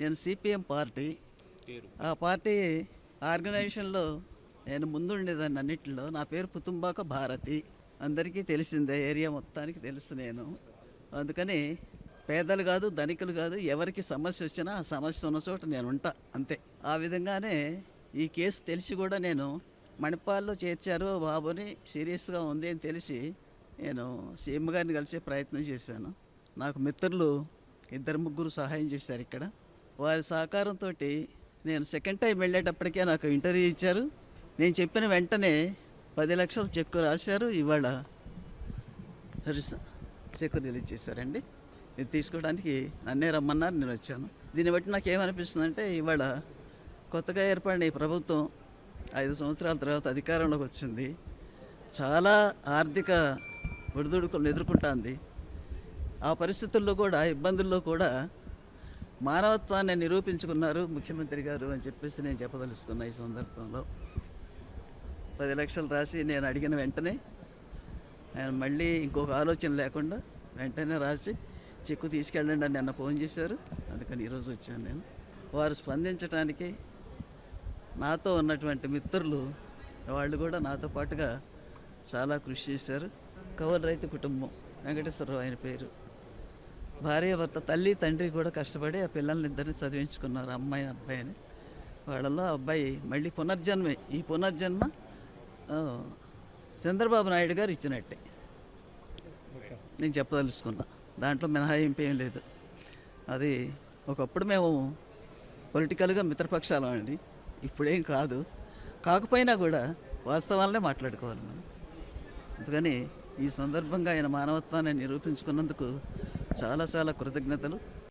నేను CPM party ఆ party ఆర్గనైజేషన్లో నేను ముందుండేదాన్ని అన్నింటిలో. నా పేరు పుతుంబాక భారతి, అందరికీ తెలిసిందే, ఏరియా మొత్తానికి తెలుసు నేను. అందుకని పేదలు కాదు ధనికులు కాదు, ఎవరికి సమస్య వచ్చినా ఆ సమస్య ఉన్న చోట నేను ఉంటా, అంతే. ఆ విధంగానే ఈ కేసు తెలిసి కూడా నేను మణిపాల్లో చేర్చారు బాబుని, సీరియస్గా ఉంది అని తెలిసి నేను సీఎం గారిని కలిసే ప్రయత్నం చేశాను. నాకు మిత్రులు ఇద్దరు ముగ్గురు సహాయం చేశారు ఇక్కడ. వారి సహకారంతో నేను సెకండ్ టైం వెళ్ళేటప్పటికే నాకు ఇంటర్వ్యూ ఇచ్చారు. నేను చెప్పిన వెంటనే 10 లక్షల చెక్కు రాశారు. ఇవాళ చెక్కు రిలీజ్ చేశారండి. ఇది తీసుకోవడానికి నన్నే రమ్మన్నారు, నేను వచ్చాను. దీన్ని బట్టి నాకు ఏమనిపిస్తుందంటే, ఇవాళ కొత్తగా ఏర్పడిన ఈ ప్రభుత్వం 5 సంవత్సరాల తర్వాత అధికారంలోకి వచ్చింది. చాలా ఆర్థిక ఒడిదుడుకులను ఎదుర్కొంటుంది. ఆ పరిస్థితుల్లో కూడా, ఇబ్బందుల్లో కూడా మానవత్వాన్ని నిరూపించుకున్నారు ముఖ్యమంత్రి గారు అని చెప్పేసి నేను చెప్పదలుచుకున్నా. ఈ సందర్భంలో 10 లక్షలు రాసి నేను అడిగిన వెంటనే ఆయన మళ్ళీ ఇంకొక ఆలోచన లేకుండా వెంటనే రాసి చెక్కు తీసుకెళ్ళండి అని నిన్న ఫోన్ చేశారు. అందుకని ఈరోజు వచ్చాను నేను. వారు స్పందించడానికి నాతో ఉన్నటువంటి మిత్రులు వాళ్ళు కూడా నాతో పాటుగా చాలా కృషి చేశారు. కౌలు రైతు కుటుంబం, వెంకటేశ్వరరావు ఆయన పేరు. భార్య భర్త, తల్లి తండ్రి కూడా కష్టపడి ఆ పిల్లల్ని ఇద్దరిని చదివించుకున్నారు, అమ్మాయి అబ్బాయిని. వాళ్ళలో అబ్బాయి మళ్ళీ పునర్జన్మే. ఈ పునర్జన్మ చంద్రబాబు నాయుడు గారు ఇచ్చినట్టే నేను చెప్పదలుచుకున్నా. దాంట్లో మినహాయింపు ఏం లేదు. అది ఒకప్పుడు మేము పొలిటికల్గా మిత్రపక్షాలం అండి, ఇప్పుడేం కాదు. కాకపోయినా కూడా వాస్తవాలనే మాట్లాడుకోవాలి మనం. అందుకని ఈ సందర్భంగా ఆయన మానవత్వాన్ని నిరూపించుకున్నందుకు చాలా చాలా కృతజ్ఞతలు.